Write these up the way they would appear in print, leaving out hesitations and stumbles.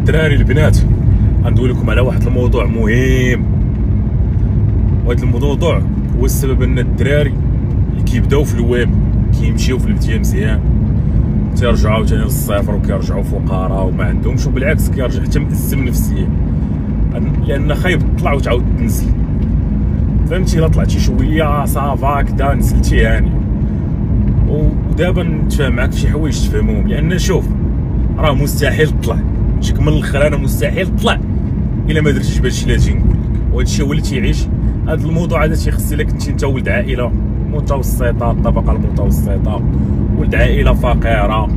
الدراري البنات، غندوي لكم على واحد الموضوع مهم. وهذا الموضوع هو السبب ان الدراري اللي كيبداو في الويب كيمشيو في البدايه مزيان تيرجعوا عاوتاني للصفر وكيرجعوا فقراء وما عندهمش، وبالعكس كيرجع حتى مأزم نفسيا، لان خايب تطلع وتعاود تنزل. فهمتي؟ الا طلعتي شويه صافا كدا نزلتي هاني. ودابا نتفاهم معاك في شي حوايج تفهمهم، لان شوف راه مستحيل تطلع، نجيك من الاخر، انا مستحيل تطلع الا ما درتيش بهادشي اللي غادي نقول لك. وهذا الشيء هو اللي تيعيش هذا الموضوع. هذا تيخص الا كنتي انت ولد عائله متوسطه، الطبقه المتوسطه، ولد عائله فقيره،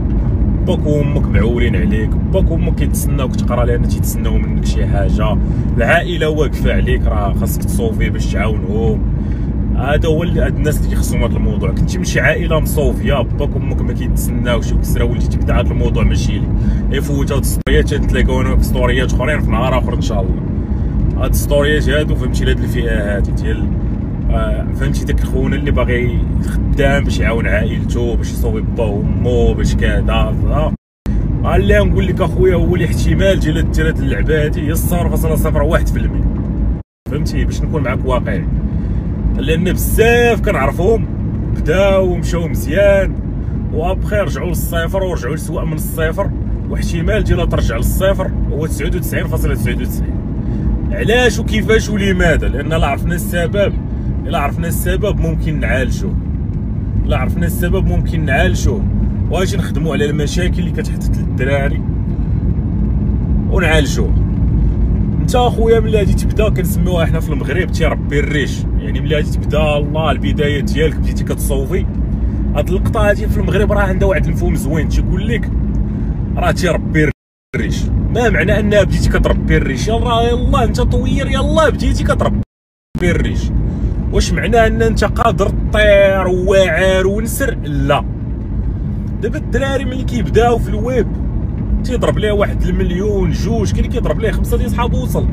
باك وامك معولين عليك، باك وامك كيتسناوك تقرا لان تيتسناو منك شي حاجه، العائله واقفه عليك، راه خاصك تصوفي باش تعاونهم. هذا هو هاد الناس اللي كيخصهم هذا الموضوع. كنتي من شي عائله مصوفيه، باك وامك ما كيتسناوش، وكسرا وليتي تبدا هذا الموضوع ماشي ليك. يفوت هاد الستوريات تلاقاونا في ستوريات اخرين في نهار اخر ان شاء الله. هاد الستوريات هادو فهمتي هاد الفئه هادي ديال فهمتي داك خونا اللي باغي خدام باش يعاون عائلته، باش يصوب با وامو، باش كذا. اللي نقول لك اخويا هو الاحتمال ديال هاد اللعبه هادي هي 0.01%. فهمتي؟ باش نكون معاك واقعي، لان بزاف كنعرفهم بداو ومشاو مزيان وابخي رجعوا للصفر ورجعوا لسواء من الصفر، واحتمال ديالها ترجع للصفر هو 99.99. علاش وكيفاش ولماذا؟ لان الا عرفنا السبب ممكن نعالجوه. واجي نخدموا على المشاكل اللي كتحدث للدراري ونعالجوه. انت اخويا ملي غادي تبدا، كنسميوها احنا في المغرب تيربي الريش، يعني ملي غادي تبدا الله البدايه ديالك بديتي كتصوفي، هاد اللقطه هادي في المغرب راه عندها واحد المفهوم زوين، تيقول لك راه تيربي الريش. ما معنى انها بديتي كتربي الريش؟ يلا انت طوير، يلا بديتي كتربي الريش. واش معناه ان انت قادر تطير وواعر ونسر؟ لا. دابا الدراري ملي كيبداو في الويب تيضرب ليه واحد المليون جوج، كاين اللي كيضرب ليه 5 ديال صحابو وصل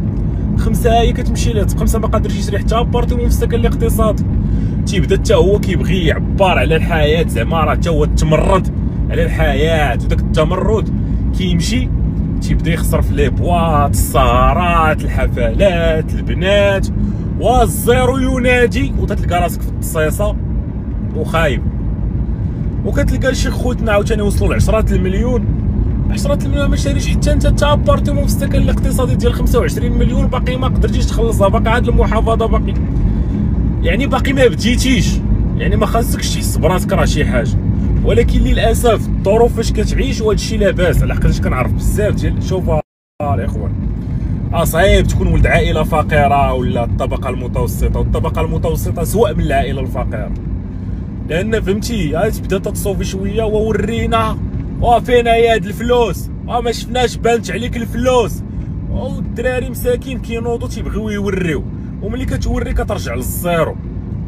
5، هي كتمشي ليه 5 ما قادرش يشري حتى بارتيمون في السكن الاقتصادي. تيبدا حتى هو كيبغي يعبر على الحياه، زعما راه حتى هو تمرد على الحياه، وداك التمرد كيمشي تيبدا يخسر في لي بواط، السهرات، الحفلات، البنات، والزيرو ينادي، وتتلقى راسك في التصيصه وخايب. وكتلقى شي خوتنا عاوتاني وصلوا ل10 المليون ما شاريش حتى انت تا بارتيمون في السكن الاقتصادي ديال 25 مليون، باقي ما قدرتيش تخلصها، باقي عاد المحافظه باقي، يعني باقي ما بديتيش، يعني ما خاصكش تحس براسك راه شي حاجه. ولكن للاسف الظروف فاش كتعيش وهذا الشيء لاباس، على حقاش كنعرف بزاف ديال شوفوا الاخوان، صعيب تكون ولد عائله فقيره ولا الطبقه المتوسطه، والطبقه المتوسطه سواء من العائله الفقيره، لان فهمتي تبدا تصوفي شويه وورينا وفينا هي هاد الفلوس، ما شفناش بانت عليك الفلوس، والدراري مساكين كينوضوا تيبغيو يوريو، وملي كتوري كترجع للزيرو،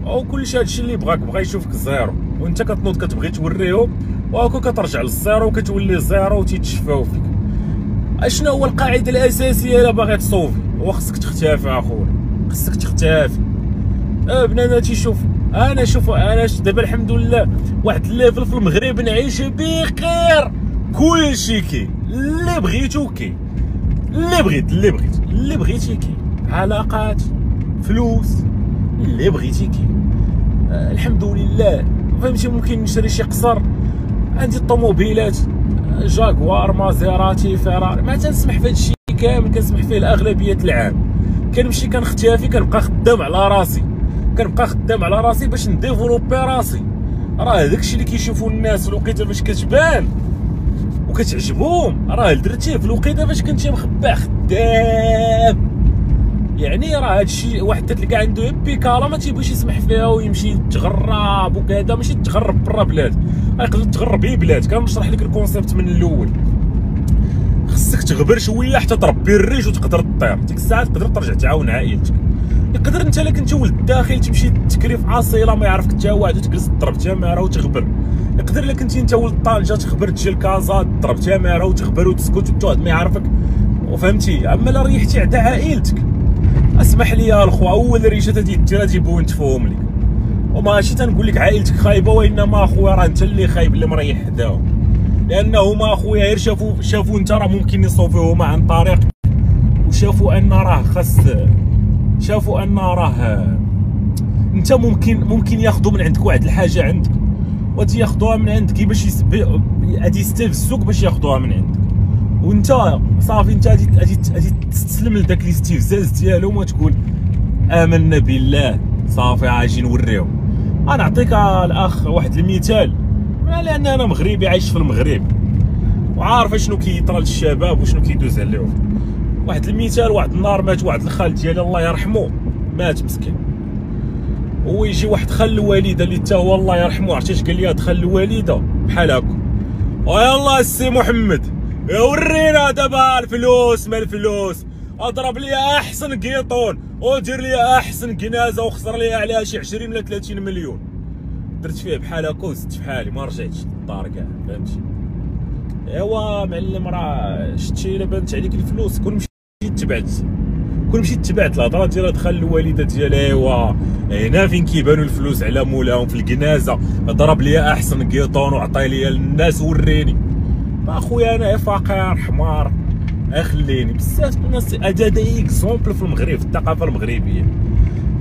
وكلشي هادشي اللي بغى يشوفك زيرو، وانت كتنوض كتبغي توريهم وهاكا كترجع للزيرو وكتولي زيرو وتيتشفاو فيك. اشنو هو القاعده الاساسيه الا باغي تصوفي؟ هو خصك تختفي اخويا، خصك تختفي. بناتي شوف انا دابا الحمد لله واحد الليفل في المغرب نعيش بخير، كلشي كاين، اللي بغيتو كاين، اللي بغيتي كاين، علاقات، فلوس، اللي بغيتي كاين، الحمد لله. فهمتي؟ ممكن نشري شي قصر، عندي الطوموبيلات جاكوار، مازيراتي، فيراري، ما تنسمح في هادشي كامل، كنسمح فيه الاغلبيه العام. كنمشي كنختفي، كنبقى خدام على راسي باش نديفلوبي راسي. راه داكشي اللي كيشوفوا الناس في الوقيته فاش كتبان وكتعجبهم، راه درتيه في الوقيته فاش كنتي مخبع خدام. يعني راه هادشي واحد تلقى عنده بيكالا ما تيبغيش يسمح فيها ويمشي يتغرب وكذا، ماشي تغرب برا بلاد، يقدر تغرب هي بلاد. كنشرح لك الكونسيبت من الاول، خصك تغبر شويه حتى تربي الريش وتقدر تطير. ديك الساعه تقدر ترجع تعاون عائلتك. يقدر انت الا كنت ولد الداخل تمشي تكري في عاصيله ما يعرفك حتى واحد وتجلس تضرب تماره وتغبر. يقدر الا كنتي انت ولد طنجه تخبر تجي لكازا تضرب تماره وتغبر وتسكت وتقعد ما يعرفك، وفهمتي. اما الا ريحتي عدا عائلتك، اسمح لي يا الخوا، اول ريشه تدي ديرها تيبغيو نتفاهم لك، وماشي تنقول لك عائلتك خايبه، وانما اخويا راه انت اللي خايب اللي مريح حداهم. لان هما اخويا غير شافوا انت راه ممكن يصوفيوهما عن طريق، وشافوا ان راه شافوا ان راه انت ممكن ياخذوا من عندك واحد الحاجه عندك وتي ياخذوها من عندك باش غادي يستفزوك باش ياخذوها من عندك، وانت صافي انت غادي تستسلم لذاك الاستفزاز ديالهم وتقول امنا بالله صافي غاجي نوريهم. غنعطيك الاخ واحد المثال، لان انا مغربي عايش في المغرب وعارف شنو كيطرى للشباب وشنو كيدوز عليهم. واحد المثال، واحد النهار مات واحد الخال ديالي الله يرحمه، مات مسكين، ويجي واحد خال الوالده اللي حتى هو الله يرحمه، عرفتي اش قال لي هاد خال الوالده بحال هكا، ويلا السي محمد ورينا دابا الفلوس ما الفلوس، اضرب لي احسن قيطون ودير لي احسن كنازه وخسر لي عليها شي 20 ولا 30 مليون. درت فيه بحال هكا وزدت في حالي، ما رجعتش للدار كاع، فهمتي؟ ايوا معلم راه شتي الا بانت عليك الفلوس كون مشيت تبعت الهضره ديال هاد خال الوالده ديال ايوا هنا فين كيبانوا الفلوس على مولاهم في الكنازه، ضرب لي احسن قيطون وعطي لي للناس وريني. اخويا انا فقير حمار خليني. بزاف الناس هذا اكزومبل في المغرب في الثقافه المغربيه،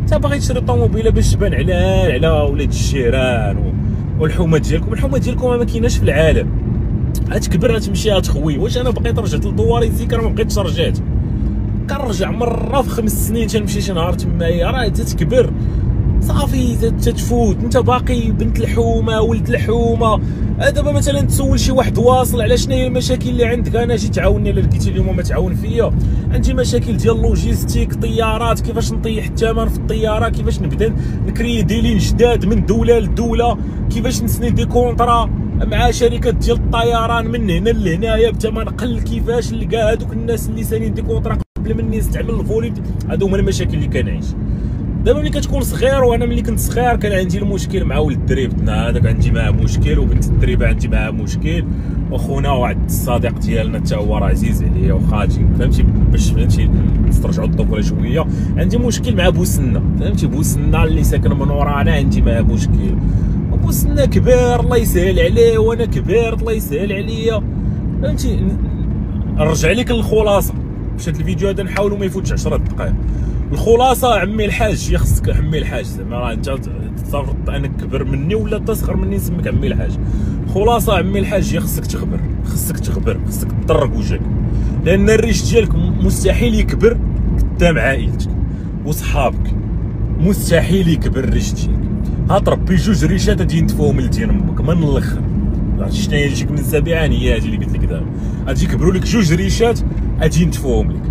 انت باغي تشري طوموبيله باش تبان على ولاد الجيران والحومه ديالكم ما كايناش في العالم. غتكبر غتمشي غتخوي. واش انا بقيت رجعت لدواري زيكر ما بقيتش رجعت، كنرجع مره في 5 سنين تنمشي شي نهار تمايا، راه تتكبر صافي تتفوت، انت باقي بنت الحومه ولد الحومه. دابا مثلا تسول شي واحد واصل على شنو هي المشاكل اللي عندك، انا جيت تعاوني الا لقيتي اليوم ما تعاون فيا، عندي مشاكل ديال لوجيستيك، طيارات، كيفاش نطيح الثمن في الطياره، كيفاش نبدا نكري ديلين جداد من دوله لدوله، كيفاش نسني دي كونطرا مع شركات ديال الطيران من هنا لهنايا بثمن قل، كيفاش نلقى هذوك الناس اللي سانين دي كونطرا قبل مني نستعمل الفوليم. هادو هما المشاكل اللي كنعيش. دابا ملي كتكون صغير، وانا ملي كنت صغير كان عندي المشكل مع ولد دريبتنا هذاك، عندي معاه مشكل، وبنت الدريبه عندي معاه مشكل، وخونا واحد الصديق ديالنا حتى هو راه عزيز عليا وخاجي، فهمتي؟ باش فهمتي نسترجعوا الطفوله شويه. عندي مشكل مع بوسنه، فهمتي؟ بوسنه اللي ساكن من ورانا عندي معاه مشكل، وبوسنه كبير الله يسهل عليه وانا كبير الله يسهل عليا، فهمتي؟ نرجع لك للخلاصه باش هاد الفيديو هذا نحاولوا ما يفوتش 10 دقائق. الخلاصه عمي الحاج، خصك عمي الحاج، زعما راه انت تصرت انك كبر مني ولا تصغر مني نسميك عمي الحاج. خلاصه عمي الحاج، خصك تغبر، خصك تطرق وجهك، لان الريش ديالك مستحيل يكبر قدام عائلتك وصحابك، مستحيل يكبر الريش ديالك. غتربي 2 ريشات غادي ينتفوهم لدين امك من الاخر. عرفتي شنو هي يجيك من السابعان؟ هي هذه اللي قلت لك دابا، غادي يكبروا لك 2 ريشات غادي ينتفوهم لك،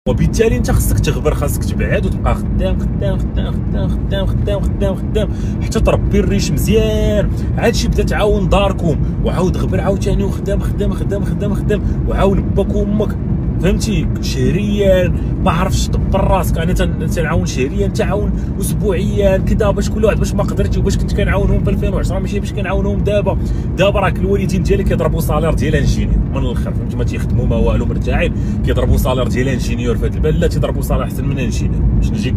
وبالتالي انت خصك تغبر، خاصك تبعد وتبقى خدام خدام خدام خدام خدام خدام خدام خدام حتى تربي الريش مزيان. عادشي بدا تعاون داركم وعاود غبر عاوتاني وخدام خدام خدام خدام خدام، وعاون باك وامك، فهمتي؟ شهريا ما عرفتش تدبر راسك. انا تنعاون شهريا، تعاون اسبوعيا كذا، باش كل واحد باش ما قدرتي وباش كنت كنعاونهم في 2010 ماشي باش كنعاونهم دابا. راك الوالدين ديالك كيضربوا صالير ديال انجينيور من الاخر، فهمتي؟ ما تيخدموا ما والو، مرتاحين، كيضربوا صالير ديال انجينيور في هذا البلد، لا تيضربوا صالير احسن من انجينيور باش نجي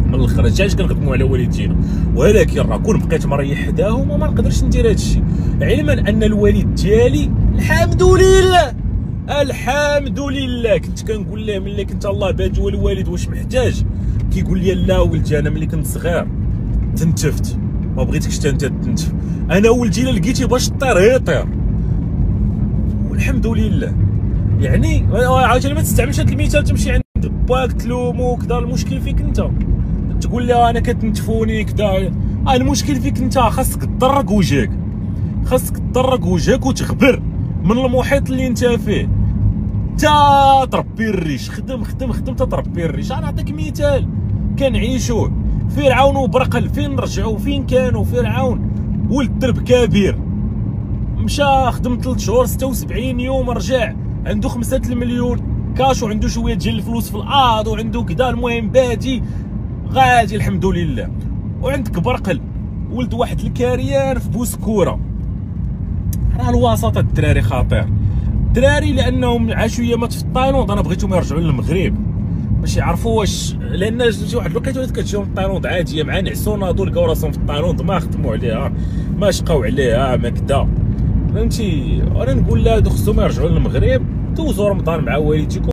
من الاخر. هادشي علاش كنخدموا على والدينا، ولكن راه كون بقيت مريح حداهم وما نقدرش ندير هادشي، علما ان الوالد ديالي الحمد لله كنت كنقول له ملي كنت الله بادي والوالد واش محتاج، كيقول لي لا ولدي انا ملي كنت صغير تنتفت، ما بغيتكش انت تنتف، انا ولدي الا لقيتي باش طير يطير، والحمد لله. يعني عاوتاني ما تستعملش هذا المثال تمشي عند باك تلومو كذا، المشكل فيك انت، تقول لي انا كتنتفوني كذا، المشكل فيك انت. خاصك تطرق وجهك وتخبر من المحيط اللي انت فيه، تا تربي الريش، خدم تربي الريش. انا نعطيك مثال كنعيشوه، فرعون وبرقل فين رجعوا، فين كانوا؟ فرعون ولد درب كبير، مشى خدم 3 شهور 76 يوم، رجع عنده 5 المليون كاش، وعنده شويه ديال الفلوس في الارض، وعنده كذا، المهم بادي غادي الحمد لله. وعندك برقل ولد واحد الكاريان في بوسكوره. راه الوسط الدراري خطير، الدراري لانهم عاشوا ايامات في التايلاند، انا بغيتهم يرجعوا للمغرب باش يعرفوا واش، لان شي واحد الوقيته ولات كتجيهم التايلاند عاديه، مع نعسونا هادو لقاو راسهم في التايلاند ما خدموا عليها، ما شقاو عليها، ما كدا، فهمتي. انا نقول لا هادو خصهم يرجعوا للمغرب، دوزوا رمضان مع والديكم.